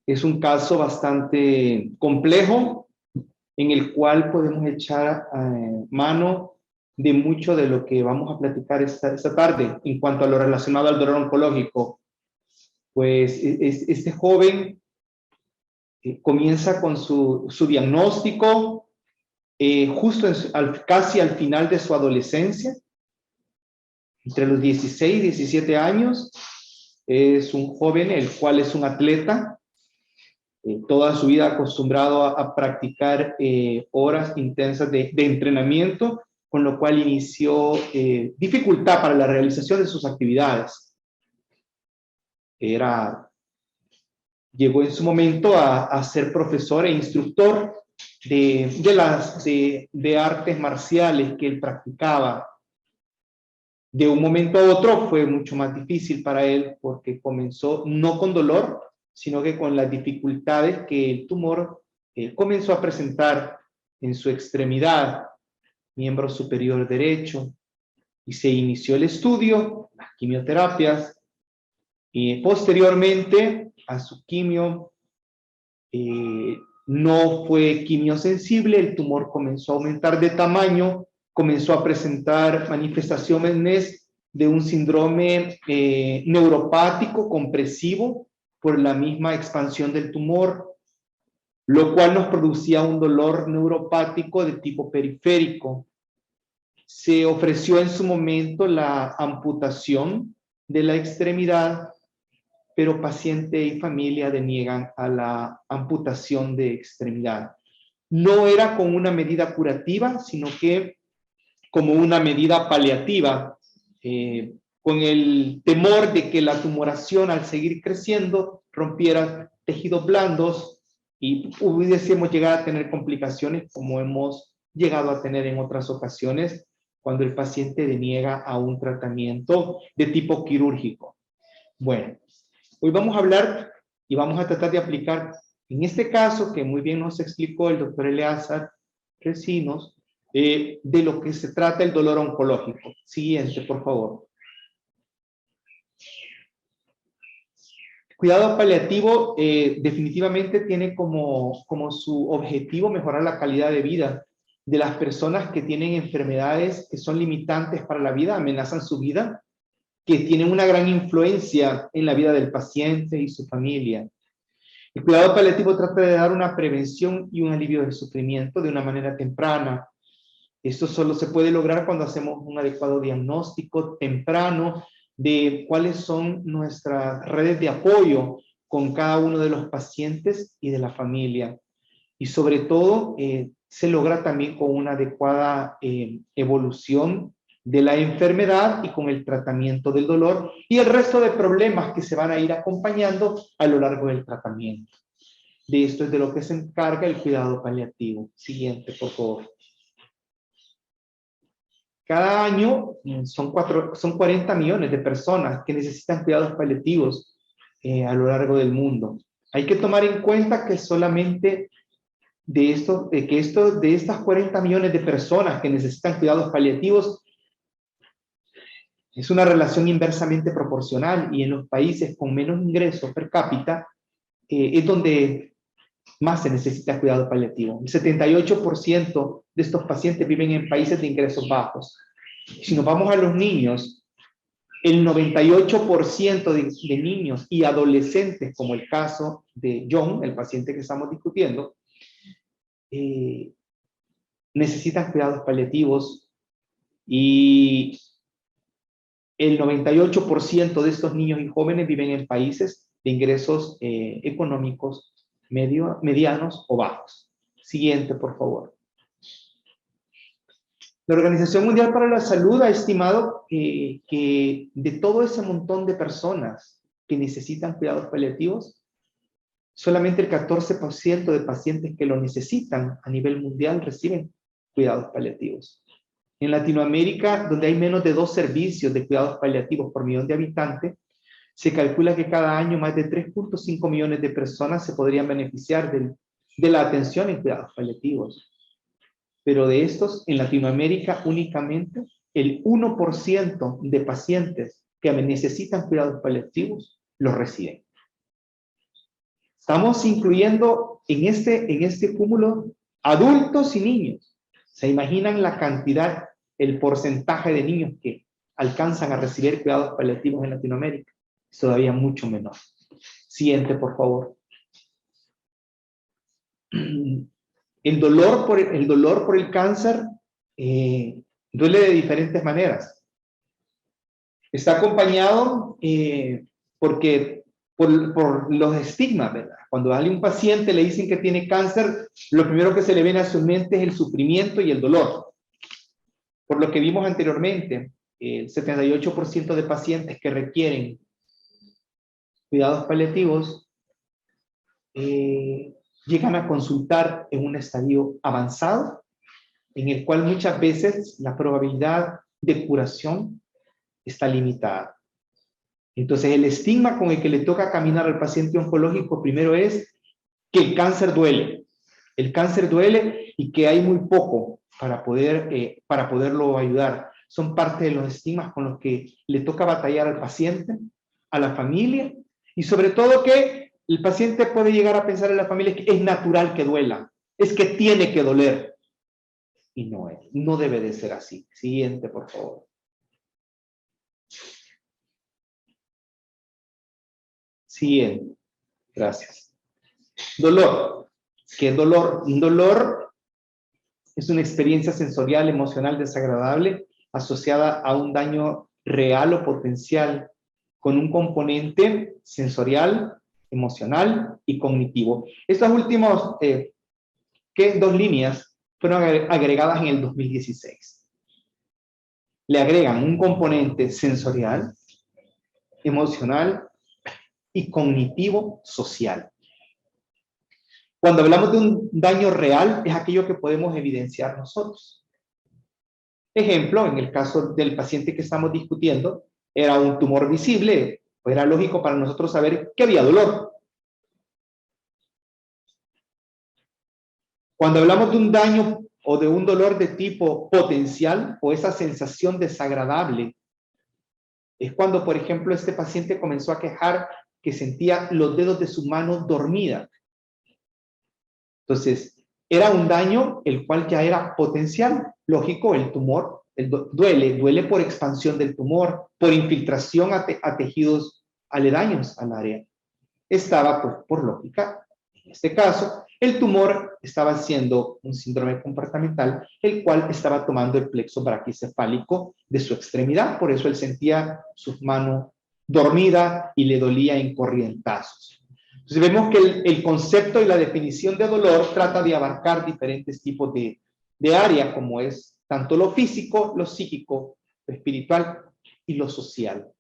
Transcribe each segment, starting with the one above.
Es un caso bastante complejo en el cual podemos echar mano de mucho de lo que vamos a platicar esta tarde en cuanto a lo relacionado al dolor oncológico. Pues este joven comienza con su diagnóstico justo casi al final de su adolescencia, entre los 16 y 17 años. Es un joven el cual es un atleta, toda su vida acostumbrado a practicar horas intensas de entrenamiento, con lo cual inició dificultad para la realización de sus actividades. Llegó en su momento a ser profesor e instructor de artes marciales que él practicaba. De un momento a otro fue mucho más difícil para él porque comenzó no con dolor, sino que con las dificultades que el tumor comenzó a presentar en su extremidad, miembro superior derecho, y se inició el estudio, las quimioterapias, y posteriormente a su quimio, no fue quimiosensible, el tumor comenzó a aumentar de tamaño, comenzó a presentar manifestaciones de un síndrome neuropático compresivo por la misma expansión del tumor, lo cual nos producía un dolor neuropático de tipo periférico. Se ofreció en su momento la amputación de la extremidad, pero paciente y familia deniegan a la amputación de extremidad. No era con una medida curativa, sino que como una medida paliativa, con el temor de que la tumoración al seguir creciendo rompiera tejidos blandos y pudiésemos llegar a tener complicaciones como hemos llegado a tener en otras ocasiones cuando el paciente deniega a un tratamiento de tipo quirúrgico. Bueno, hoy vamos a hablar y vamos a tratar de aplicar en este caso que muy bien nos explicó el doctor Eleazar Recinos, de lo que se trata el dolor oncológico. Siguiente, por favor. Cuidado paliativo definitivamente tiene como su objetivo mejorar la calidad de vida de las personas que tienen enfermedades que son limitantes para la vida, amenazan su vida, que tienen una gran influencia en la vida del paciente y su familia. El cuidado paliativo trata de dar una prevención y un alivio del sufrimiento de una manera temprana. Esto solo se puede lograr cuando hacemos un adecuado diagnóstico temprano de cuáles son nuestras redes de apoyo con cada uno de los pacientes y de la familia. Y sobre todo, se logra también con una adecuada evolución de la enfermedad y con el tratamiento del dolor y el resto de problemas que se van a ir acompañando a lo largo del tratamiento. De esto es de lo que se encarga el cuidado paliativo. Siguiente, por favor. Cada año son 40 millones de personas que necesitan cuidados paliativos a lo largo del mundo. Hay que tomar en cuenta que solamente de estas 40 millones de personas que necesitan cuidados paliativos, es una relación inversamente proporcional y en los países con menos ingresos per cápita es donde más se necesita cuidado paliativo. El 78% de estos pacientes viven en países de ingresos bajos. Si nos vamos a los niños, el 98% de niños y adolescentes, como el caso de John, el paciente que estamos discutiendo, necesitan cuidados paliativos y el 98% de estos niños y jóvenes viven en países de ingresos económicos medianos o bajos. Siguiente, por favor. La Organización Mundial para la Salud ha estimado que de todo ese montón de personas que necesitan cuidados paliativos, solamente el 14% de pacientes que lo necesitan a nivel mundial reciben cuidados paliativos. En Latinoamérica, donde hay menos de 2 servicios de cuidados paliativos por millón de habitantes, se calcula que cada año más de 3.5 millones de personas se podrían beneficiar de la atención en cuidados paliativos. Pero de estos, en Latinoamérica únicamente el 1% de pacientes que necesitan cuidados paliativos los reciben. Estamos incluyendo en este cúmulo adultos y niños. ¿Se imaginan la cantidad, el porcentaje de niños que alcanzan a recibir cuidados paliativos en Latinoamérica? Es todavía mucho menor. Siguiente, por favor. El dolor por el cáncer duele de diferentes maneras. Está acompañado por los estigmas, ¿verdad? Cuando a un paciente le dicen que tiene cáncer, lo primero que se le viene a su mente es el sufrimiento y el dolor. Por lo que vimos anteriormente, el 78% de pacientes que requieren cuidados paliativos llegan a consultar en un estadio avanzado, en el cual muchas veces la probabilidad de curación está limitada. Entonces, el estigma con el que le toca caminar al paciente oncológico primero es que el cáncer duele. El cáncer duele y que hay muy poco para poderlo ayudar. Son parte de los estigmas con los que le toca batallar al paciente, a la familia, y sobre todo que el paciente puede llegar a pensar en la familia que es natural que duela, es que tiene que doler. Y no debe de ser así. Siguiente, por favor. Siguiente. Gracias. Dolor. ¿Qué es dolor? Un dolor es una experiencia sensorial, emocional desagradable asociada a un daño real o potencial con un componente sensorial, emocional y cognitivo. Estas últimas dos líneas fueron agregadas en el 2016. Le agregan un componente sensorial, emocional y cognitivo social. Cuando hablamos de un daño real, es aquello que podemos evidenciar nosotros. Ejemplo, en el caso del paciente que estamos discutiendo, era un tumor visible, pues era lógico para nosotros saber que había dolor. Cuando hablamos de un daño o de un dolor de tipo potencial, o esa sensación desagradable, es cuando, por ejemplo, este paciente comenzó a quejar que sentía los dedos de su mano dormida. Entonces, era un daño el cual ya era potencial. Lógico, el tumor duele por expansión del tumor, por infiltración a tejidos aledaños al área. Estaba, pues, por lógica, en este caso, el tumor estaba siendo un síndrome comportamental, el cual estaba tomando el plexo braquicefálico de su extremidad, por eso él sentía su mano dormida y le dolía en corrientazos. Entonces vemos que el concepto y la definición de dolor trata de abarcar diferentes tipos de áreas, como es tanto lo físico, lo psíquico, lo espiritual y lo social.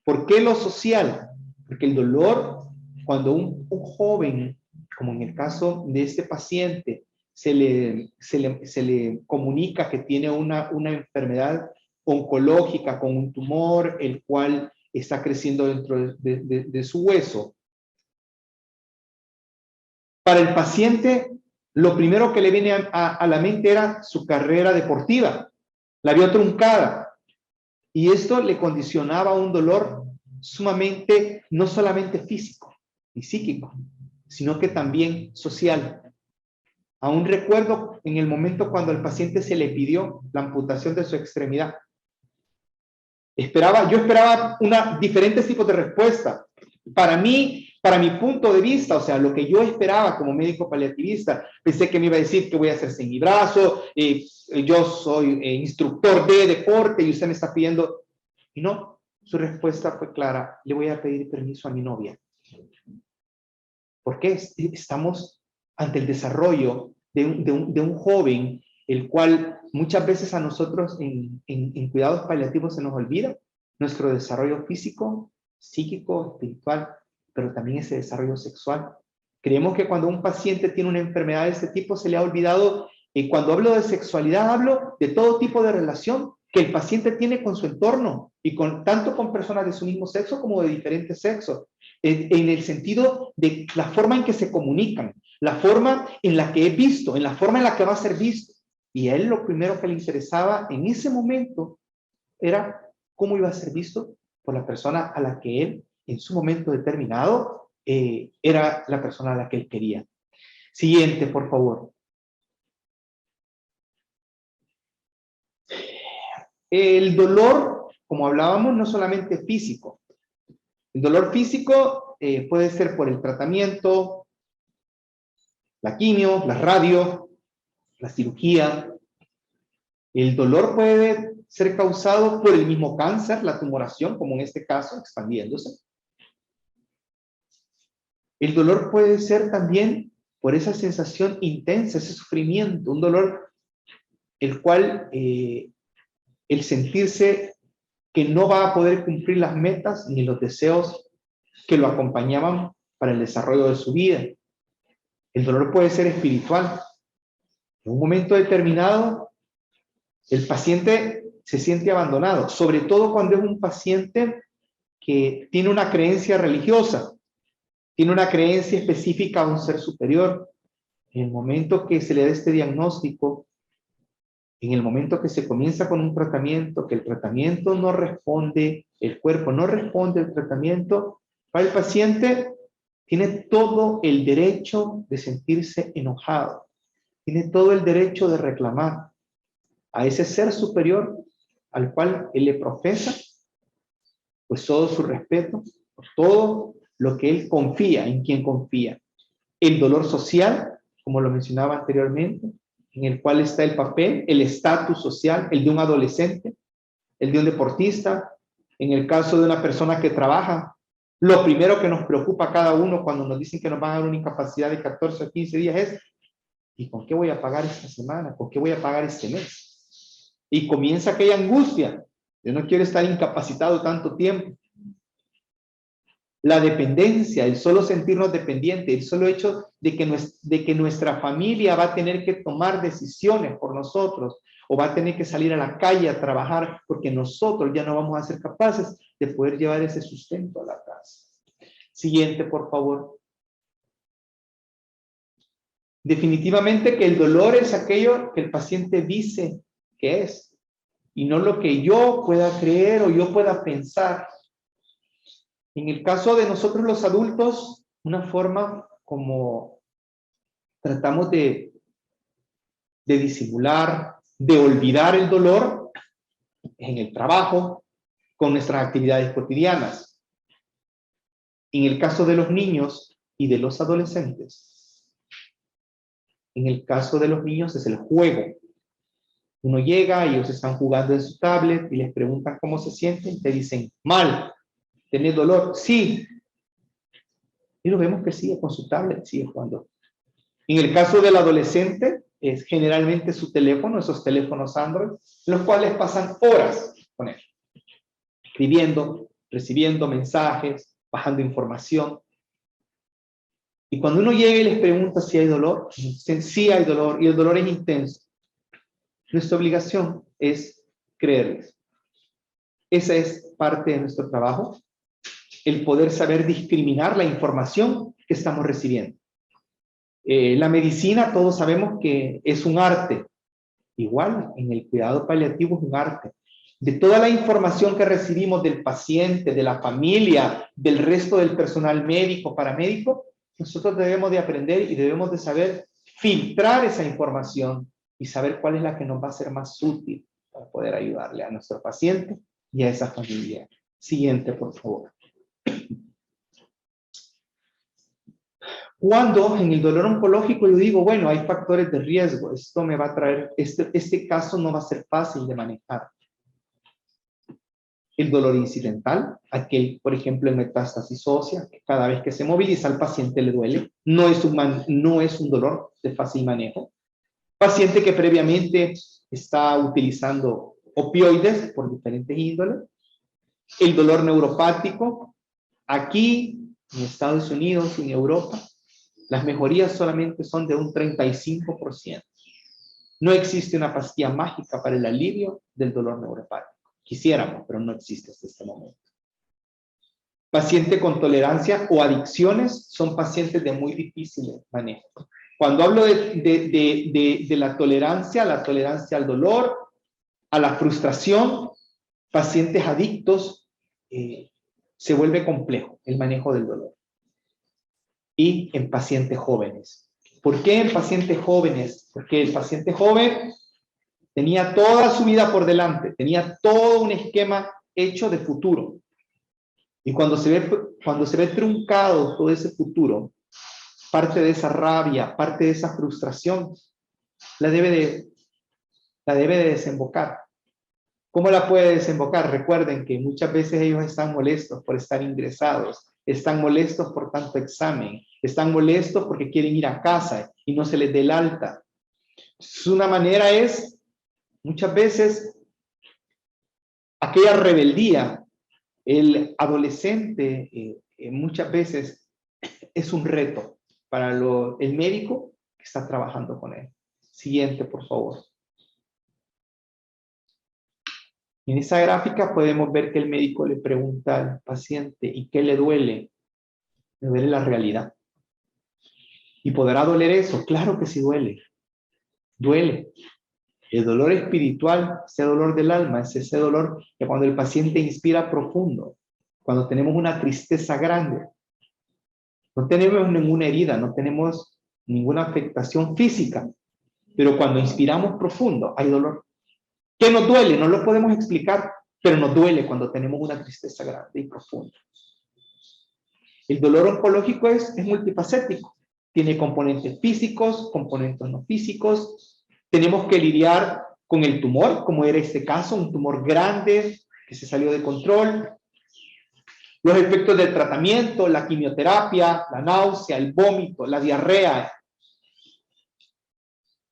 ¿Por qué lo social? Porque el dolor, cuando un joven, como en el caso de este paciente, se le comunica que tiene una enfermedad oncológica con un tumor, el cual está creciendo dentro de su hueso. Para el paciente, lo primero que le viene a la mente era su carrera deportiva. La vio truncada. Y esto le condicionaba un dolor sumamente, no solamente físico y psíquico, sino que también social. Aún recuerdo en el momento cuando al paciente se le pidió la amputación de su extremidad. Yo esperaba diferentes tipos de respuesta. Para mí, para mi punto de vista, o sea, lo que yo esperaba como médico paliativista, pensé que me iba a decir que voy a hacer sin mi brazo, yo soy instructor de deporte y usted me está pidiendo. Y no, su respuesta fue clara: le voy a pedir permiso a mi novia. ¿Por qué? Estamos ante el desarrollo de un joven, el cual muchas veces a nosotros en cuidados paliativos se nos olvida nuestro desarrollo físico, psíquico, espiritual, pero también ese desarrollo sexual. Creemos que cuando un paciente tiene una enfermedad de este tipo se le ha olvidado, y cuando hablo de sexualidad hablo de todo tipo de relación que el paciente tiene con su entorno, y tanto con personas de su mismo sexo como de diferentes sexos, en el sentido de la forma en que se comunican, la forma en la que es visto, en la forma en la que va a ser visto. Y a él lo primero que le interesaba en ese momento era cómo iba a ser visto por la persona a la que él en su momento determinado era la persona a la que él quería. Siguiente, por favor. El dolor, como hablábamos, no solamente físico. El dolor físico puede ser por el tratamiento, la quimio, la radio, la cirugía. El dolor puede ser causado por el mismo cáncer, la tumoración, como en este caso, expandiéndose. El dolor puede ser también por esa sensación intensa, ese sufrimiento, un dolor el cual el sentirse que no va a poder cumplir las metas ni los deseos que lo acompañaban para el desarrollo de su vida. El dolor puede ser espiritual. En un momento determinado, el paciente se siente abandonado, sobre todo cuando es un paciente que tiene una creencia religiosa, tiene una creencia específica a un ser superior. En el momento que se le da este diagnóstico, en el momento que se comienza con un tratamiento, que el tratamiento no responde, el cuerpo no responde al tratamiento, para el paciente tiene todo el derecho de sentirse enojado, tiene todo el derecho de reclamar a ese ser superior al cual él le profesa, pues todo su respeto, por todo lo que él confía, en quien confía. El dolor social, como lo mencionaba anteriormente, en el cual está el papel, el estatus social, el de un adolescente, el de un deportista, en el caso de una persona que trabaja. Lo primero que nos preocupa a cada uno cuando nos dicen que nos van a dar una incapacidad de 14 o 15 días es, ¿y con qué voy a pagar esta semana? ¿Con qué voy a pagar este mes? Y comienza aquella angustia. Yo no quiero estar incapacitado tanto tiempo. La dependencia, el solo sentirnos dependientes, el solo hecho de que nuestra familia va a tener que tomar decisiones por nosotros o va a tener que salir a la calle a trabajar porque nosotros ya no vamos a ser capaces de poder llevar ese sustento a la casa. Siguiente, por favor. Definitivamente que el dolor es aquello que el paciente dice que es y no lo que yo pueda creer o yo pueda pensar. En el caso de nosotros los adultos, una forma como tratamos de disimular, de olvidar el dolor en el trabajo, con nuestras actividades cotidianas. En el caso de los niños y de los adolescentes, en el caso de los niños es el juego. Uno llega, ellos están jugando en su tablet y les preguntan cómo se sienten, te dicen, mal, ¿tenés dolor? Sí. Y lo vemos que sigue con su tablet, sigue jugando. En el caso del adolescente, es generalmente su teléfono, esos teléfonos Android, los cuales pasan horas con él, escribiendo, recibiendo mensajes, bajando información. Y cuando uno llega y les pregunta si hay dolor, dicen sí hay dolor, y el dolor es intenso. Nuestra obligación es creerles. Esa es parte de nuestro trabajo, el poder saber discriminar la información que estamos recibiendo. La medicina, todos sabemos que es un arte. Igual, en el cuidado paliativo es un arte. De toda la información que recibimos del paciente, de la familia, del resto del personal médico, paramédico, nosotros debemos de aprender y debemos de saber filtrar esa información y saber cuál es la que nos va a ser más útil para poder ayudarle a nuestro paciente y a esa familia. Siguiente, por favor. Cuando en el dolor oncológico yo digo, bueno, hay factores de riesgo, esto me va a traer, este caso no va a ser fácil de manejar. El dolor incidental, aquel, por ejemplo, en metástasis ósea, que cada vez que se moviliza al paciente le duele, no es un dolor de fácil manejo. Paciente que previamente está utilizando opioides por diferentes índoles. El dolor neuropático, aquí en Estados Unidos y en Europa, las mejorías solamente son de un 35%. No existe una pastilla mágica para el alivio del dolor neuropático. Quisiéramos, pero no existe hasta este momento. Paciente con tolerancia o adicciones son pacientes de muy difícil manejo. Cuando hablo de la tolerancia al dolor, a la frustración, pacientes adictos, se vuelve complejo el manejo del dolor. y en pacientes jóvenes. ¿Por qué en pacientes jóvenes? Porque el paciente joven tenía toda su vida por delante, tenía todo un esquema hecho de futuro. Y cuando se ve truncado todo ese futuro, parte de esa rabia, parte de esa frustración, la debe de desembocar. ¿Cómo la puede desembocar? Recuerden que muchas veces ellos están molestos por estar ingresados, están molestos por tanto examen, están molestos porque quieren ir a casa y no se les dé el alta. Una manera es, muchas veces, aquella rebeldía. El adolescente muchas veces es un reto para el médico que está trabajando con él. Siguiente, por favor. En esa gráfica podemos ver que el médico le pregunta al paciente, ¿y qué le duele? Le duele la realidad. ¿Y podrá doler eso? Claro que sí duele. Duele. El dolor espiritual, ese dolor del alma, es ese dolor que cuando el paciente inspira profundo, cuando tenemos una tristeza grande, no tenemos ninguna herida, no tenemos ninguna afectación física, pero cuando inspiramos profundo hay dolor. ¿Qué nos duele? No lo podemos explicar, pero nos duele cuando tenemos una tristeza grande y profunda. El dolor oncológico es multifacético. Tiene componentes físicos, componentes no físicos. Tenemos que lidiar con el tumor, como era este caso, un tumor grande que se salió de control. Los efectos del tratamiento, la quimioterapia, la náusea, el vómito, la diarrea.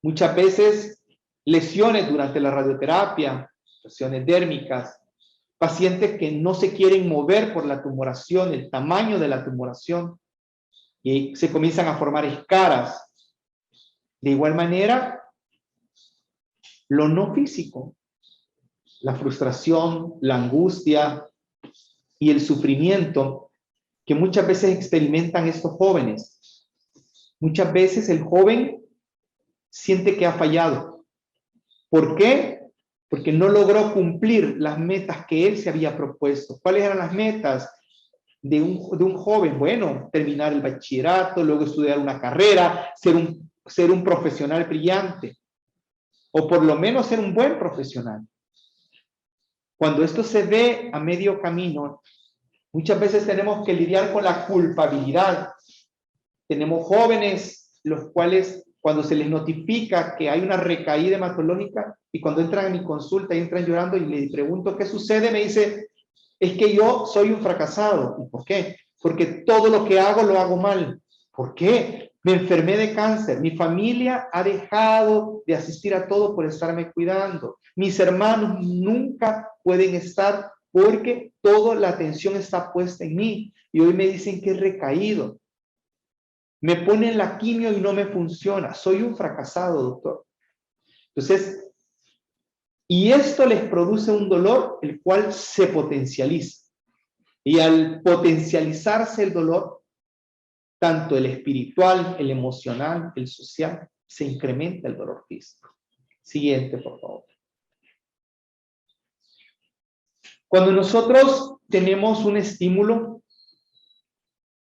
Muchas veces lesiones durante la radioterapia, lesiones dérmicas, pacientes que no se quieren mover por la tumoración, el tamaño de la tumoración, y se comienzan a formar escaras. De igual manera, lo no físico, la frustración, la angustia y el sufrimiento que muchas veces experimentan estos jóvenes. Muchas veces el joven siente que ha fallado. ¿Por qué? Porque no logró cumplir las metas que él se había propuesto. ¿Cuáles eran las metas de un joven? Bueno, terminar el bachillerato, luego estudiar una carrera, ser un profesional brillante, o por lo menos ser un buen profesional. Cuando esto se ve a medio camino, muchas veces tenemos que lidiar con la culpabilidad. Tenemos jóvenes los cuales cuando se les notifica que hay una recaída hematológica y cuando entran a mi consulta y entran llorando y le pregunto qué sucede, me dice, es que yo soy un fracasado. ¿Y por qué? Porque todo lo que hago lo hago mal. ¿Por qué? Me enfermé de cáncer. Mi familia ha dejado de asistir a todo por estarme cuidando. Mis hermanos nunca pueden estar porque toda la atención está puesta en mí. Y hoy me dicen que he recaído. Me ponen la quimio y no me funciona. Soy un fracasado, doctor. Entonces, y esto les produce un dolor, el cual se potencializa. Y al potencializarse el dolor, tanto el espiritual, el emocional, el social, se incrementa el dolor físico. Siguiente, por favor. Cuando nosotros tenemos un estímulo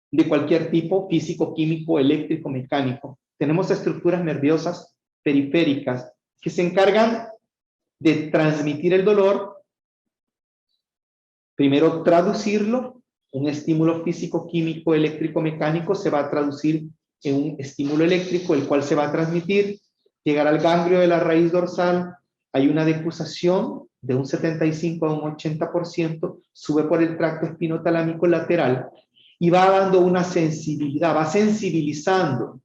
de cualquier tipo, físico, químico, eléctrico, mecánico, tenemos estructuras nerviosas periféricas que se encargan de transmitir el dolor, primero traducirlo, un estímulo físico, químico, eléctrico, mecánico se va a traducir en un estímulo eléctrico, el cual se va a transmitir, llegar al ganglio de la raíz dorsal, hay una decusación de un 75 a un 80%, sube por el tracto espinotalámico lateral y va dando una sensibilidad, va sensibilizando.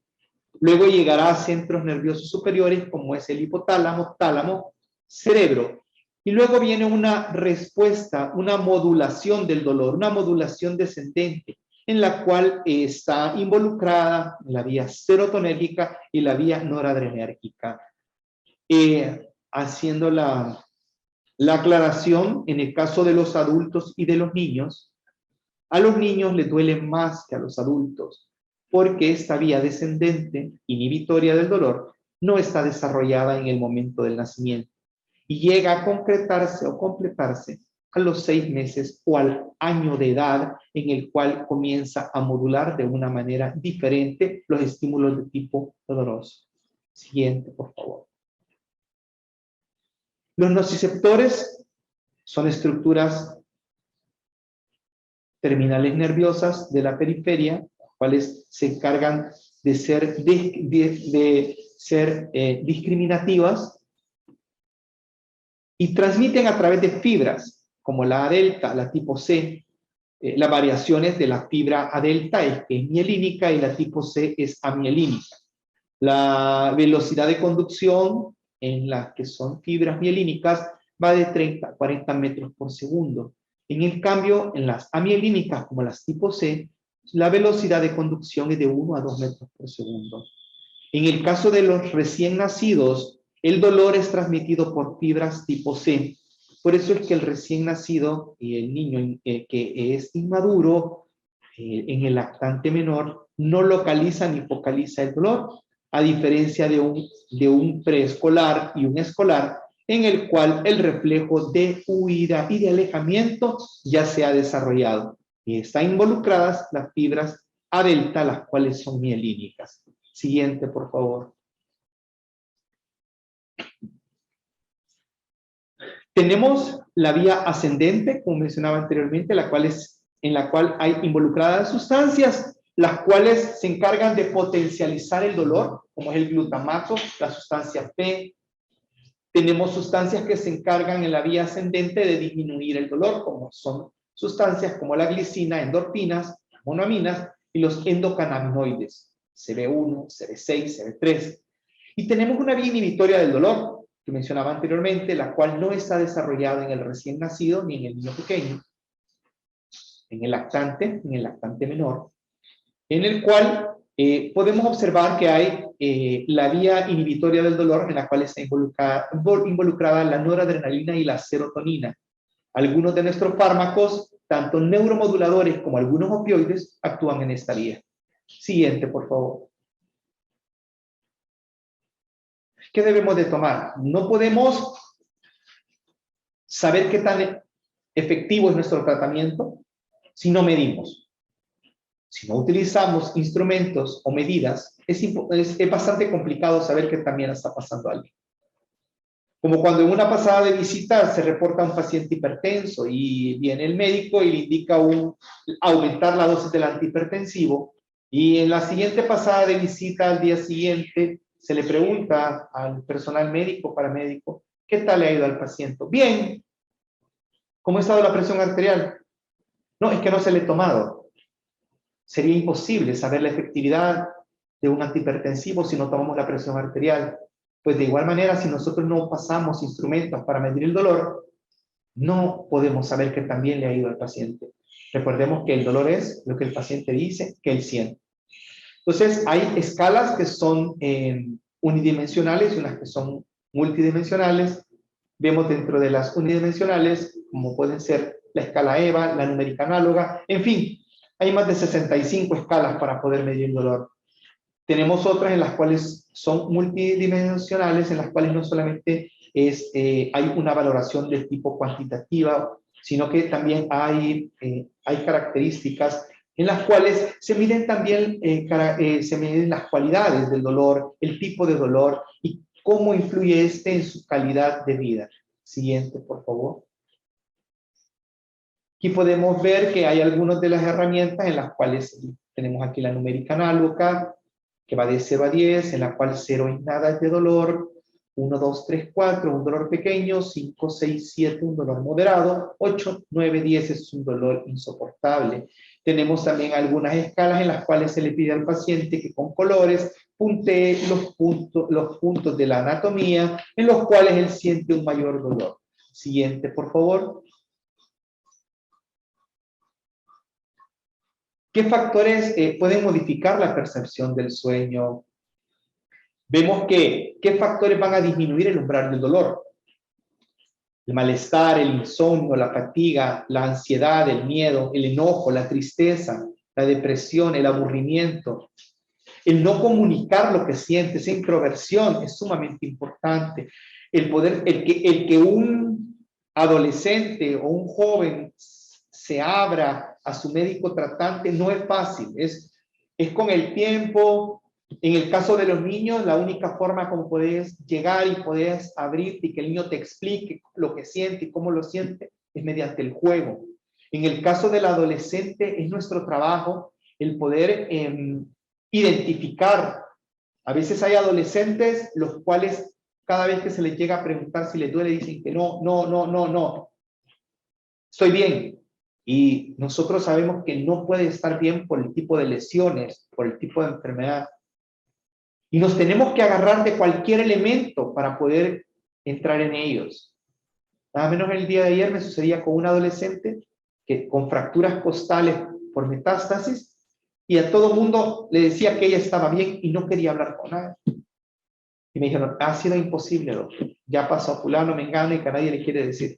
Luego llegará a centros nerviosos superiores como es el hipotálamo, tálamo, cerebro. Y luego viene una respuesta, una modulación del dolor, una modulación descendente, en la cual está involucrada la vía serotonérgica y la vía noradrenérgica. Haciendo la aclaración, en el caso de los adultos y de los niños, a los niños les duele más que a los adultos, porque esta vía descendente, inhibitoria del dolor, no está desarrollada en el momento del nacimiento y llega a concretarse o completarse a los 6 meses o al año de edad en el cual comienza a modular de una manera diferente los estímulos de tipo doloroso. Siguiente, por favor. Los nociceptores son estructuras terminales nerviosas de la periferia, las cuales se encargan de ser, discriminativas y transmiten a través de fibras, como la A delta, la tipo C. Las variaciones de la fibra A delta es mielínica y la tipo C es amielínica. La velocidad de conducción en las que son fibras mielínicas va de 30 a 40 metros por segundo. En el cambio, en las amielínicas, como las tipo C, la velocidad de conducción es de 1 a 2 metros por segundo. En el caso de los recién nacidos, el dolor es transmitido por fibras tipo C. Por eso es que el recién nacido y el niño que es inmaduro, en el lactante menor, no localiza ni focaliza el dolor, a diferencia de un preescolar y un escolar, en el cual el reflejo de huida y de alejamiento ya se ha desarrollado. Y están involucradas las fibras A delta, las cuales son mielínicas. Siguiente, por favor. Tenemos la vía ascendente, como mencionaba anteriormente, en la cual hay involucradas sustancias, las cuales se encargan de potencializar el dolor, como es el glutamato, la sustancia P. Tenemos sustancias que se encargan en la vía ascendente de disminuir el dolor, como son sustancias como la glicina, endorfinas, monoaminas y los endocannabinoides, CB1, CB6, CB3. Y tenemos una vía inhibitoria del dolor, que mencionaba anteriormente, la cual no está desarrollada en el recién nacido ni en el niño pequeño, en el lactante menor, en el cual podemos observar que hay la vía inhibitoria del dolor en la cual está involucrada la noradrenalina y la serotonina. Algunos de nuestros fármacos, tanto neuromoduladores como algunos opioides, actúan en esta vía. Siguiente, por favor. ¿Qué debemos de tomar? No podemos saber qué tan efectivo es nuestro tratamiento si no medimos. Si no utilizamos instrumentos o medidas, es bastante complicado saber que también está pasando a alguien. Como cuando en una pasada de visita se reporta a un paciente hipertenso y viene el médico y le indica aumentar la dosis del antihipertensivo, y en la siguiente pasada de visita al día siguiente se le pregunta al personal médico, paramédico, ¿qué tal le ha ido al paciente? Bien. ¿Cómo ha estado la presión arterial? No, es que no se le ha tomado. Sería imposible saber la efectividad de un antihipertensivo si no tomamos la presión arterial. Pues de igual manera, si nosotros no pasamos instrumentos para medir el dolor, no podemos saber que también le ha ido al paciente. Recordemos que el dolor es lo que el paciente dice que él siente. Entonces, hay escalas que son unidimensionales y unas que son multidimensionales. Vemos dentro de las unidimensionales, como pueden ser la escala EVA, la numérica análoga, en fin, hay más de 65 escalas para poder medir el dolor. Tenemos otras en las cuales son multidimensionales, en las cuales no solamente hay una valoración de tipo cuantitativa, sino que también hay características en las cuales se miden también se miden las cualidades del dolor, el tipo de dolor y cómo influye este en su calidad de vida. Siguiente, por favor. Aquí podemos ver que hay algunas de las herramientas en las cuales tenemos aquí la numérica análoga, que va de 0 a 10, en la cual 0 es nada es de dolor, 1, 2, 3, 4, un dolor pequeño, 5, 6, 7, un dolor moderado, 8, 9, 10 es un dolor insoportable. Tenemos también algunas escalas en las cuales se le pide al paciente que con colores puntee los puntos de la anatomía en los cuales él siente un mayor dolor. Siguiente, por favor. ¿Qué factores pueden modificar la percepción del sueño? Vemos que, ¿qué factores van a disminuir el umbral del dolor? El malestar, el insomnio, la fatiga, la ansiedad, el miedo, el enojo, la tristeza, la depresión, el aburrimiento. El no comunicar lo que siente, esa introversión es sumamente importante. El que un adolescente o un joven se abra a su médico tratante no es fácil, es con el tiempo. En el caso de los niños, la única forma como puedes llegar y puedes abrirte y que el niño te explique lo que siente y cómo lo siente es mediante el juego. En el caso del adolescente, es nuestro trabajo el poder identificar. A veces hay adolescentes los cuales cada vez que se les llega a preguntar si les duele, dicen que no, no, no, no, no. Estoy bien. Y nosotros sabemos que no puede estar bien por el tipo de lesiones, por el tipo de enfermedad. Y nos tenemos que agarrar de cualquier elemento para poder entrar en ellos. Nada menos el día de ayer me sucedía con un adolescente que con fracturas costales por metástasis, y a todo mundo le decía que ella estaba bien y no quería hablar con nadie. Y me dijeron, ha sido imposible, doctor. Ya pasó a fulano, mengano, y que a nadie le quiere decir.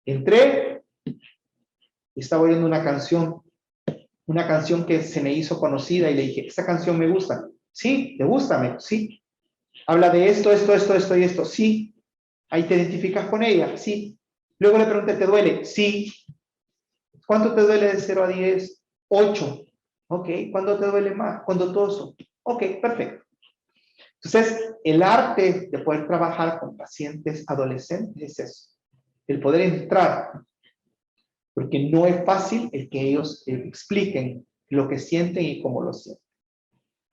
Entré y estaba oyendo una canción que se me hizo conocida y le dije, esta canción me gusta. Sí, ¿te gusta? Sí. Habla de esto, esto, esto, esto y esto. Sí. Ahí te identificas con ella. Sí. Luego le pregunté, ¿te duele? Sí. ¿Cuánto te duele de 0 a 10? 8. Ok. ¿Cuándo te duele más? Cuando toso. Ok, perfecto. Entonces, el arte de poder trabajar con pacientes adolescentes es eso, el poder entrar, porque no es fácil el que ellos expliquen lo que sienten y cómo lo sienten.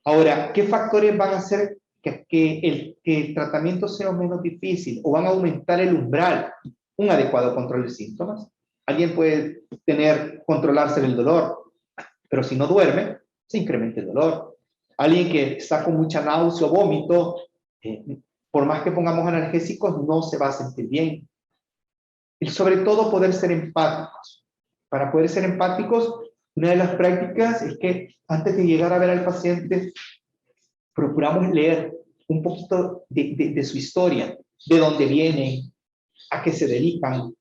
Ahora, ¿qué factores van a hacer que el tratamiento sea menos difícil o van a aumentar el umbral? Un adecuado control de síntomas. Alguien puede controlarse el dolor, pero si no duerme, se incrementa el dolor. Alguien que está con mucha náusea o vómito, por más que pongamos analgésicos, no se va a sentir bien. Y sobre todo poder ser empáticos. Para poder ser empáticos, una de las prácticas es que antes de llegar a ver al paciente, procuramos leer un poquito de su historia, de dónde vienen, a qué se dedican,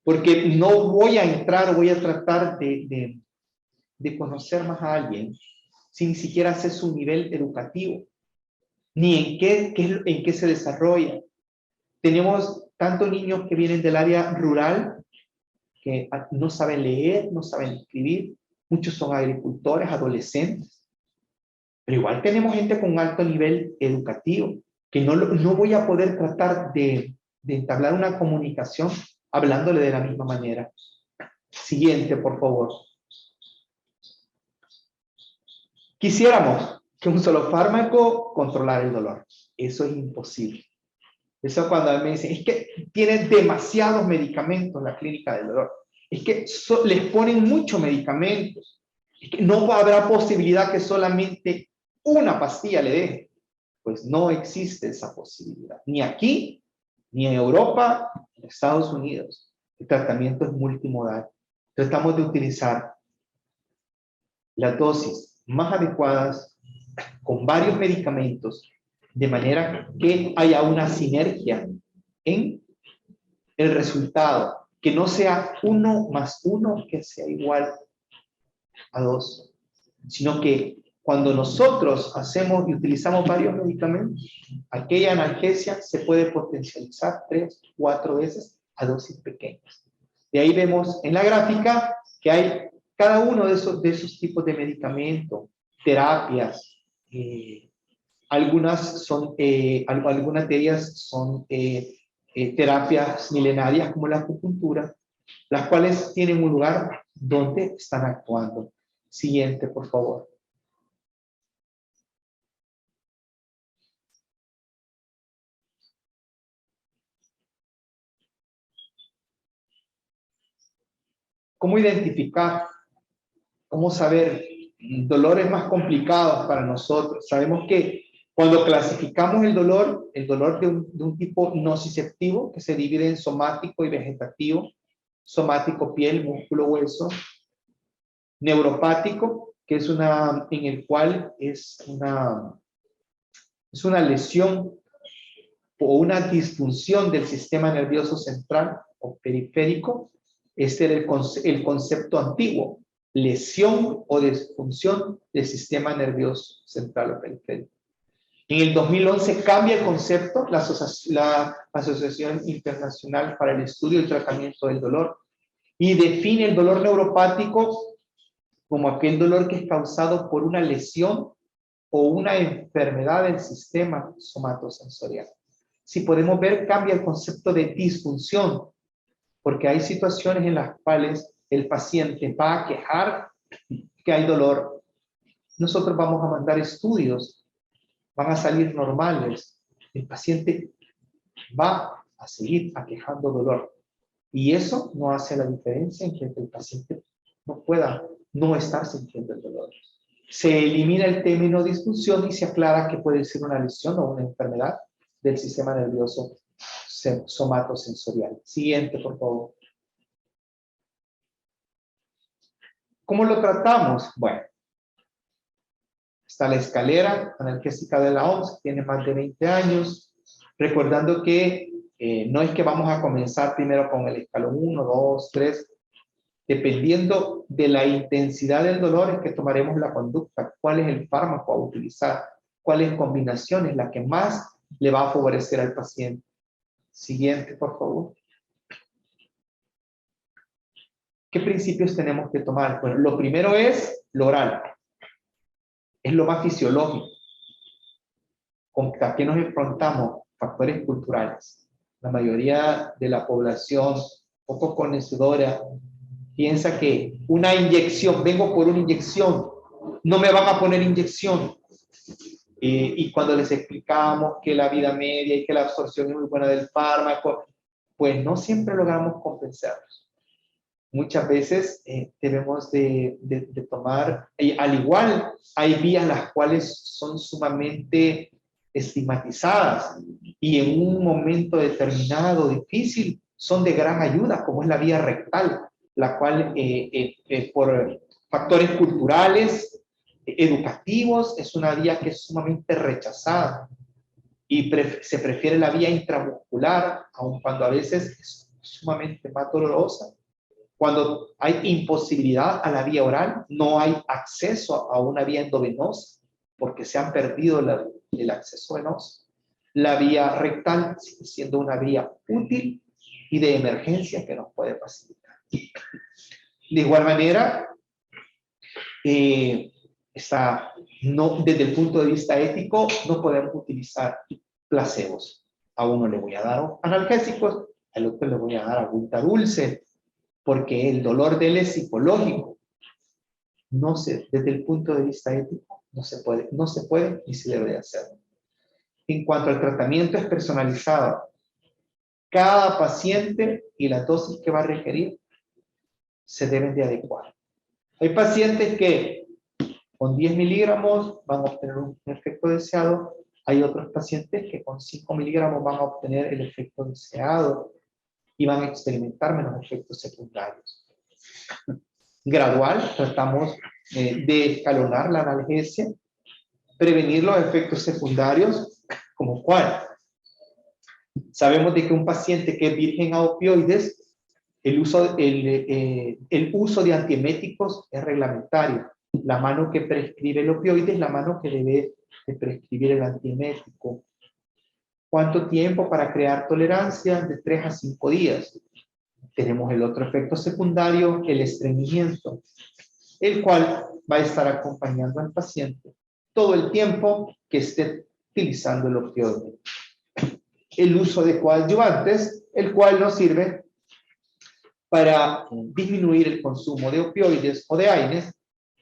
porque no voy a entrar o voy a tratar de conocer más a alguien sin ni siquiera sé su nivel educativo, ni en qué se desarrolla. Tenemos tantos niños que vienen del área rural que no saben leer, no saben escribir, muchos son agricultores, adolescentes, pero igual tenemos gente con alto nivel educativo, que no voy a poder tratar de entablar una comunicación hablándole de la misma manera. Siguiente, por favor. Quisiéramos que un solo fármaco controlara el dolor. Eso es imposible. Eso cuando me dicen, es que tienen demasiados medicamentos la clínica del dolor. Es que les ponen muchos medicamentos. Es que no habrá posibilidad que solamente una pastilla le deje. Pues no existe esa posibilidad. Ni aquí, ni en Europa, ni en Estados Unidos. El tratamiento es multimodal. Tratamos de utilizar las dosis más adecuadas con varios medicamentos, de manera que haya una sinergia en el resultado, que no sea 1 más 1 que sea igual a 2, sino que cuando nosotros hacemos y utilizamos varios medicamentos, aquella analgesia se puede potencializar 3, 4 veces a dosis pequeñas. De ahí vemos en la gráfica que hay cada uno de esos tipos de medicamentos, terapias, algunas de ellas son terapias milenarias como la acupuntura, las cuales tienen un lugar donde están actuando. Siguiente, por favor. ¿Cómo identificar? ¿Cómo saber? Dolores más complicados para nosotros. Sabemos que cuando clasificamos el dolor de un tipo nociceptivo, que se divide en somático y vegetativo, somático, piel, músculo, hueso, neuropático, que es en el cual es una lesión o una disfunción del sistema nervioso central o periférico. Este era el concepto antiguo, lesión o disfunción del sistema nervioso central o periférico. En el 2011 cambia el concepto, la Asociación Internacional para el Estudio y Tratamiento del Dolor, y define el dolor neuropático como aquel dolor que es causado por una lesión o una enfermedad del sistema somatosensorial. Si podemos ver, cambia el concepto de disfunción, porque hay situaciones en las cuales el paciente va a quejar que hay dolor. Nosotros vamos a mandar estudios, van a salir normales. El paciente va a seguir aquejando dolor. Y eso no hace la diferencia en que el paciente no pueda no estar sintiendo el dolor. Se elimina el término disfunción y se aclara que puede ser una lesión o una enfermedad del sistema nervioso somatosensorial. Siguiente, por favor. ¿Cómo lo tratamos? Bueno, está la escalera analgésica de la OMS, tiene más de 20 años, recordando que no es que vamos a comenzar primero con el escalón 1, 2, 3, dependiendo de la intensidad del dolor es que tomaremos la conducta, cuál es el fármaco a utilizar, cuáles combinaciones, la que más le va a favorecer al paciente. Siguiente, por favor. ¿Qué principios tenemos que tomar? Bueno, lo primero es lo oral. Es lo más fisiológico. ¿Con qué nos enfrentamos? Factores culturales. La mayoría de la población, poco conocedora, piensa que una inyección, vengo por una inyección, no me van a poner inyección. Y cuando les explicamos que la vida media y que la absorción es muy buena del fármaco, pues no siempre logramos convencerlos. Muchas veces debemos de tomar, al igual hay vías las cuales son sumamente estigmatizadas y en un momento determinado difícil son de gran ayuda, como es la vía rectal, la cual por factores culturales, educativos, es una vía que es sumamente rechazada y se prefiere la vía intramuscular, aun cuando a veces es sumamente más dolorosa. Cuando hay imposibilidad a la vía oral, no hay acceso a una vía endovenosa porque se han perdido el acceso venoso. La vía rectal sigue siendo una vía útil y de emergencia que nos puede facilitar. De igual manera, desde el punto de vista ético, no podemos utilizar placebos. A uno le voy a dar analgésicos, al otro le voy a dar agüita dulce, porque el dolor de él es psicológico. Desde el punto de vista ético, no se puede ni se debe de hacer. En cuanto al tratamiento, es personalizado. Cada paciente y la dosis que va a requerir se deben de adecuar. Hay pacientes que con 10 miligramos van a obtener un efecto deseado. Hay otros pacientes que con 5 miligramos van a obtener el efecto deseado y van a experimentar menos efectos secundarios. Gradual, tratamos de escalonar la analgesia, prevenir los efectos secundarios, como cuál. Sabemos de que un paciente que es virgen a opioides, el uso de antieméticos es reglamentario. La mano que prescribe el opioide es la mano que debe de prescribir el antiemético. ¿Cuánto tiempo para crear tolerancia? De 3 a 5 días. Tenemos el otro efecto secundario, el estreñimiento, el cual va a estar acompañando al paciente todo el tiempo que esté utilizando el opioide. El uso de coadyuvantes, el cual nos sirve para disminuir el consumo de opioides o de AINES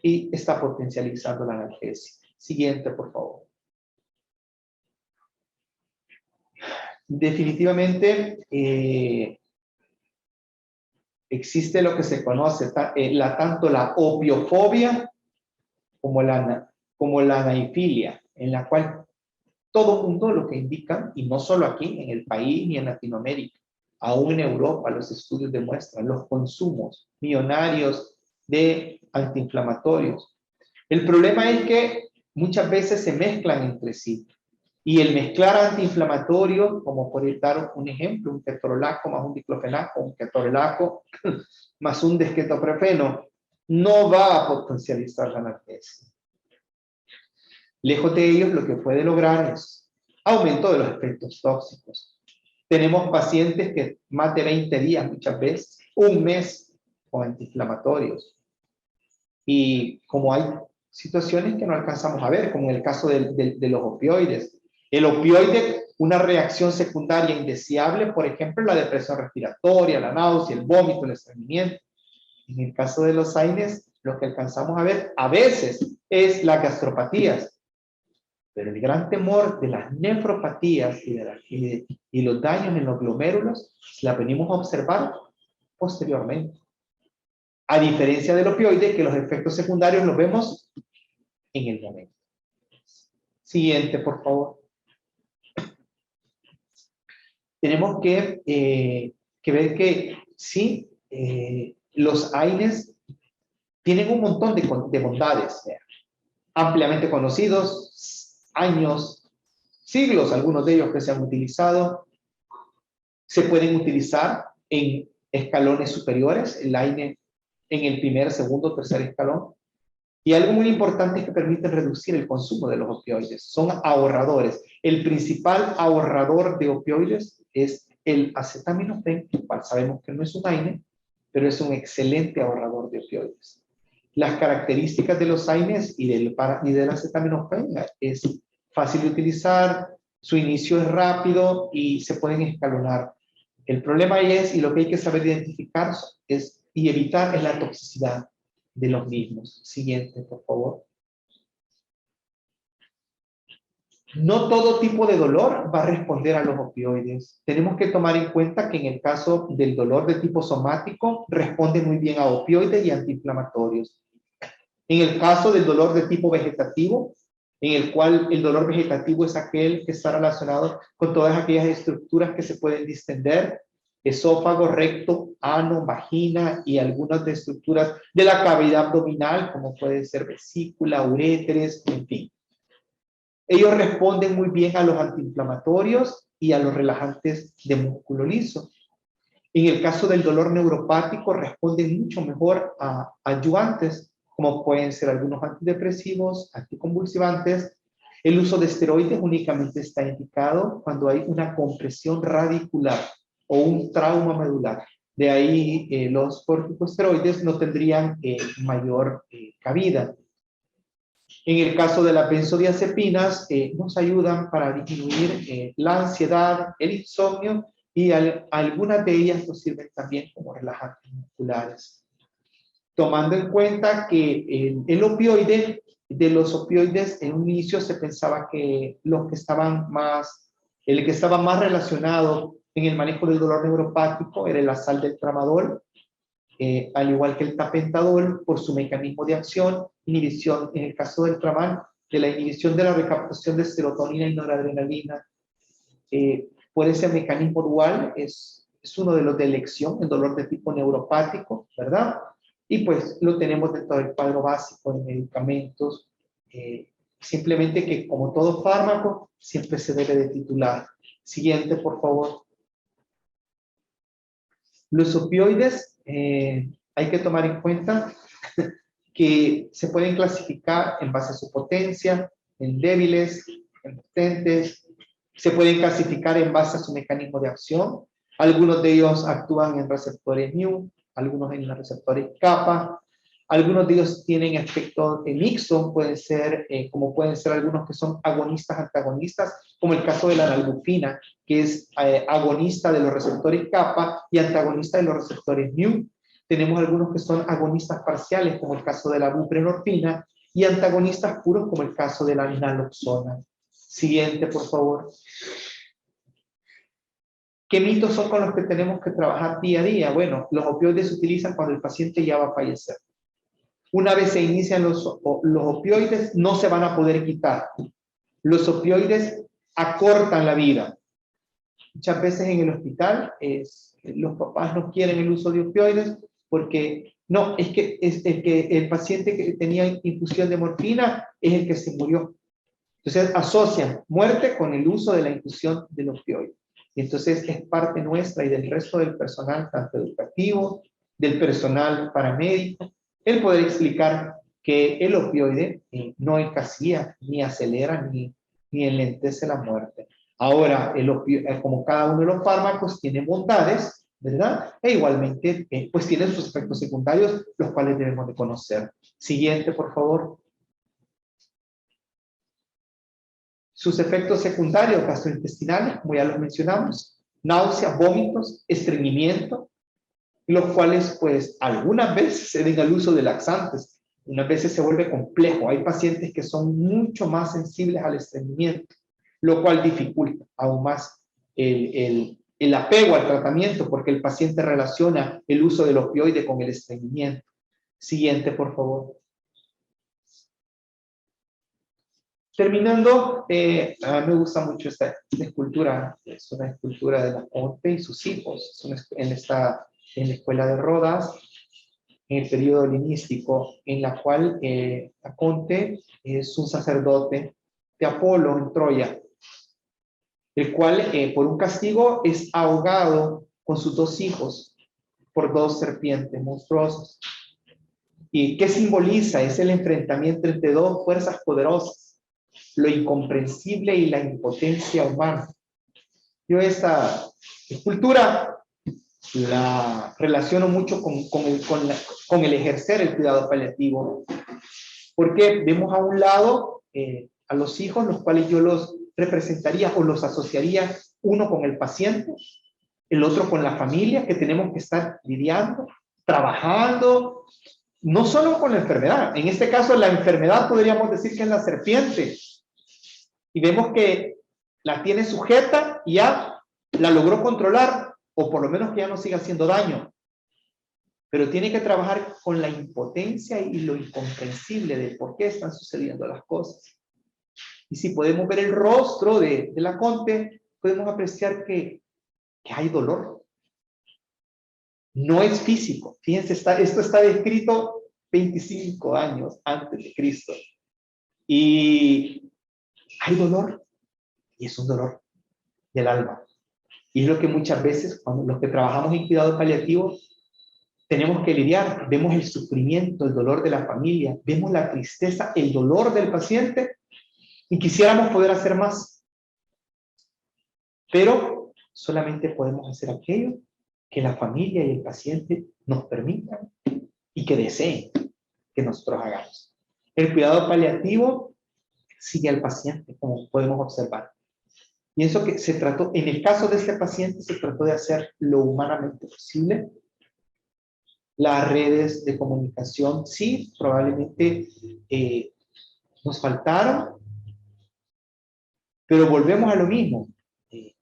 y está potencializando la analgesia. Siguiente, por favor. Definitivamente, existe lo que se conoce tanto la opiofobia como la anaifilia, en la cual todo mundo lo que indican, y no solo aquí en el país ni en Latinoamérica, aún en Europa los estudios demuestran los consumos millonarios de antiinflamatorios. El problema es que muchas veces se mezclan entre sí. Y el mezclar antiinflamatorios, como por dar un ejemplo, un ketorolaco más un diclofenaco, un ketorolaco más un desquetoprofeno, no va a potencializar la analgesia. Lejos de ellos, lo que puede lograr es aumento de los efectos tóxicos. Tenemos pacientes que más de 20 días, muchas veces, un mes con antiinflamatorios. Y como hay situaciones que no alcanzamos a ver, como en el caso de los opioides. El opioide, una reacción secundaria indeseable, por ejemplo, la depresión respiratoria, la náusea, el vómito, el estreñimiento. En el caso de los AINES, lo que alcanzamos a ver a veces es las gastropatías. Pero el gran temor de las nefropatías y los daños en los glomérulos la venimos a observar posteriormente. A diferencia del opioide, que los efectos secundarios los vemos en el momento. Siguiente, por favor. Tenemos que ver que sí, los AINES tienen un montón de bondades, ampliamente conocidos, años, siglos, algunos de ellos que se han utilizado. Se pueden utilizar en escalones superiores, el AINE en el primer, segundo, tercer escalón. Y algo muy importante es que permiten reducir el consumo de los opioides. Son ahorradores. El principal ahorrador de opioides es el acetaminofén, el cual sabemos que no es un AINE, pero es un excelente ahorrador de opioides. Las características de los AINES y del acetaminofén es fácil de utilizar, su inicio es rápido y se pueden escalonar. El problema es, y lo que hay que saber identificar y evitar es la toxicidad de los mismos. Siguiente, por favor. No todo tipo de dolor va a responder a los opioides. Tenemos que tomar en cuenta que en el caso del dolor de tipo somático, responde muy bien a opioides y antiinflamatorios. En el caso del dolor de tipo vegetativo, en el cual el dolor vegetativo es aquel que está relacionado con todas aquellas estructuras que se pueden distender, esófago, recto, ano, vagina y algunas de estructuras de la cavidad abdominal, como puede ser vesícula, uréteres, en fin. Ellos responden muy bien a los antiinflamatorios y a los relajantes de músculo liso. En el caso del dolor neuropático, responden mucho mejor a ayudantes, como pueden ser algunos antidepresivos, anticonvulsivantes. El uso de esteroides únicamente está indicado cuando hay una compresión radicular o un trauma medular. De ahí los corticosteroides no tendrían mayor cabida. En el caso de las benzodiazepinas, nos ayudan para disminuir la ansiedad, el insomnio, y algunas de ellas nos sirven también como relajantes musculares. Tomando en cuenta que el opioide, de los opioides, en un inicio se pensaba que el que estaba más relacionado en el manejo del dolor neuropático era la sal del tramadol, al igual que el tapentadol, por su mecanismo de acción, inhibición, en el caso del tramal, de la inhibición de la recaptación de serotonina y noradrenalina. Por ese mecanismo dual es uno de los de elección, el dolor de tipo neuropático, ¿verdad? Y pues lo tenemos dentro del cuadro básico de medicamentos, simplemente que como todo fármaco, siempre se debe de titular. Siguiente, por favor. Los opioides, hay que tomar en cuenta que se pueden clasificar en base a su potencia, en débiles, en potentes. Se pueden clasificar en base a su mecanismo de acción. Algunos de ellos actúan en receptores mu, algunos en los receptores kappa. Algunos de ellos tienen efecto mixto, como pueden ser algunos que son agonistas, antagonistas, como el caso de la nalbuphina, que es agonista de los receptores kappa y antagonista de los receptores mu. Tenemos algunos que son agonistas parciales, como el caso de la buprenorfina, y antagonistas puros, como el caso de la naloxona. Siguiente, por favor. ¿Qué mitos son con los que tenemos que trabajar día a día? Bueno, los opioides se utilizan cuando el paciente ya va a fallecer. Una vez se inician los opioides, no se van a poder quitar. Los opioides acortan la vida. Muchas veces en el hospital los papás no quieren el uso de opioides porque no, es que el paciente que tenía infusión de morfina es el que se murió. Entonces asocian muerte con el uso de la infusión del opioide. Y entonces es parte nuestra y del resto del personal, tanto educativo, del personal paramédico, el poder explicar que el opioide no encasilla, ni acelera, ni enlentece la muerte. Ahora, como cada uno de los fármacos tiene bondades, ¿verdad? E igualmente, pues tiene sus efectos secundarios, los cuales debemos de conocer. Siguiente, por favor. Sus efectos secundarios gastrointestinales, como ya los mencionamos, náusea, vómitos, estreñimiento, los cuales, pues, algunas veces se den al uso de laxantes, unas veces se vuelve complejo. Hay pacientes que son mucho más sensibles al estreñimiento, lo cual dificulta aún más el apego al tratamiento, porque el paciente relaciona el uso del opioide con el estreñimiento. Siguiente, por favor. Terminando, a mí me gusta mucho esta escultura. Es una escultura de Laconte y sus hijos. En la escuela de Rodas, en el periodo helenístico, en la cual Laconte es un sacerdote de Apolo en Troya, el cual por un castigo es ahogado con sus dos hijos por dos serpientes monstruosas. ¿Y qué simboliza? Es el enfrentamiento entre dos fuerzas poderosas, lo incomprensible y la impotencia humana. Yo esta escultura la relaciono mucho con el ejercer el cuidado paliativo, porque vemos a un lado a los hijos, los cuales yo los representaría o los asociaría, uno con el paciente, el otro con la familia, que tenemos que estar lidiando, trabajando, no solo con la enfermedad. En este caso, la enfermedad podríamos decir que es la serpiente, y vemos que la tiene sujeta y ya la logró controlar, o por lo menos que ya no siga haciendo daño. Pero tiene que trabajar con la impotencia y lo incomprensible de por qué están sucediendo las cosas. Y si podemos ver el rostro de Laconte, podemos apreciar que hay dolor. No es físico. Fíjense, esto está descrito 25 años antes de Cristo. Y hay dolor. Y es un dolor del alma. Y es lo que muchas veces, cuando los que trabajamos en cuidado paliativo, tenemos que lidiar. Vemos el sufrimiento, el dolor de la familia, vemos la tristeza, el dolor del paciente, y quisiéramos poder hacer más. Pero solamente podemos hacer aquello que la familia y el paciente nos permitan y que deseen que nosotros hagamos. El cuidado paliativo sigue al paciente, como podemos observar. Y eso que se trató, en el caso de este paciente, se trató de hacer lo humanamente posible. Las redes de comunicación, sí, probablemente nos faltaron, pero volvemos a lo mismo.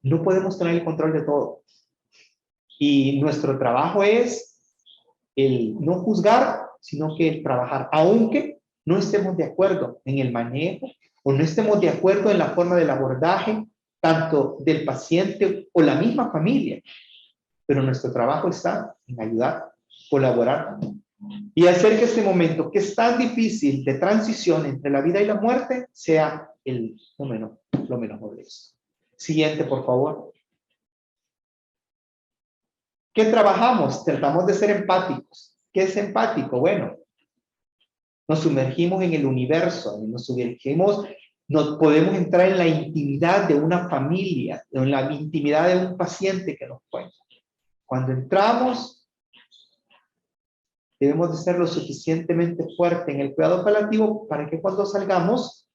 No podemos tener el control de todo. Y nuestro trabajo es el no juzgar, sino que el trabajar, aunque no estemos de acuerdo en el manejo o no estemos de acuerdo en la forma del abordaje, tanto del paciente o la misma familia. Pero nuestro trabajo está en ayudar, colaborar y hacer que este momento, que es tan difícil de transición entre la vida y la muerte, sea lo menos molesto. Siguiente, por favor. ¿Qué trabajamos? Tratamos de ser empáticos. ¿Qué es empático? Bueno, nos sumergimos en el universo, nos podemos entrar en la intimidad de una familia, en la intimidad de un paciente que nos cuenta. Cuando entramos, debemos de ser lo suficientemente fuerte en el cuidado paliativo para que cuando salgamos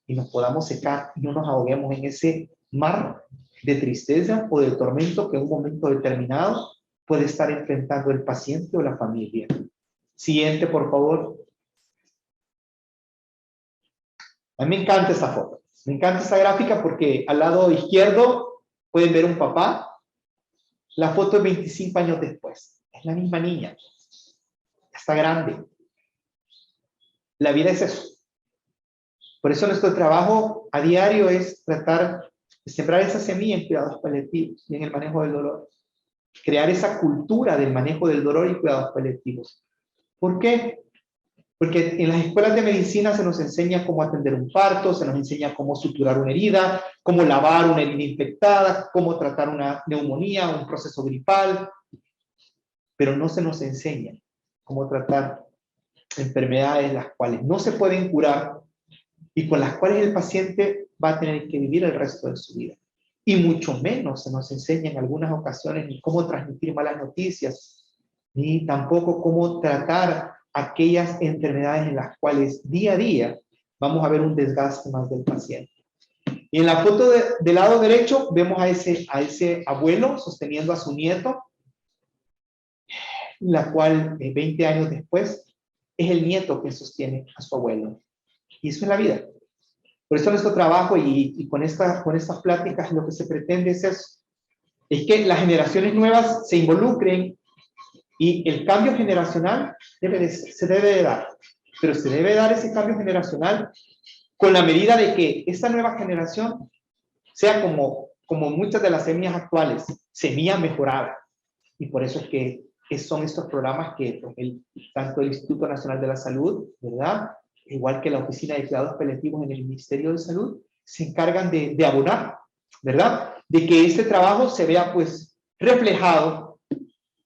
y nos podamos secar y no nos ahoguemos en ese mar de tristeza o de tormento que en un momento determinado puede estar enfrentando el paciente o la familia. Siguiente, por favor. A mí me encanta esta foto. Me encanta esta gráfica porque al lado izquierdo pueden ver un papá. La foto es 25 años después. Es la misma niña. Está grande. La vida es eso. Por eso nuestro trabajo a diario es tratar de sembrar esa semilla en cuidados paliativos y en el manejo del dolor. Crear esa cultura del manejo del dolor y cuidados paliativos. ¿Por qué? Porque en las escuelas de medicina se nos enseña cómo atender un parto, se nos enseña cómo suturar una herida, cómo lavar una herida infectada, cómo tratar una neumonía, un proceso gripal, pero no se nos enseña cómo tratar enfermedades las cuales no se pueden curar y con las cuales el paciente va a tener que vivir el resto de su vida. Y mucho menos se nos enseña en algunas ocasiones ni cómo transmitir malas noticias, ni tampoco cómo tratar aquellas enfermedades en las cuales día a día vamos a ver un desgaste más del paciente. Y en la foto del lado derecho vemos a ese abuelo sosteniendo a su nieto, la cual 20 años después es el nieto que sostiene a su abuelo. Y eso es la vida. Por eso nuestro trabajo y con estas pláticas lo que se pretende es eso, es que las generaciones nuevas se involucren y el cambio generacional se debe de dar, pero se debe dar ese cambio generacional con la medida de que esta nueva generación sea como muchas de las semillas actuales, semilla mejorada. Y por eso es que son estos programas que tanto el Instituto Nacional de la Salud, ¿verdad?, igual que la Oficina de Cuidados Paliativos en el Ministerio de Salud, se encargan de abonar, ¿verdad?, de que este trabajo se vea pues reflejado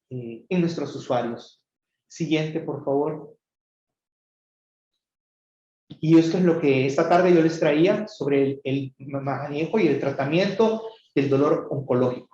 en nuestros usuarios. Siguiente, por favor. Y esto es lo que esta tarde yo les traía sobre el manejo y el tratamiento del dolor oncológico.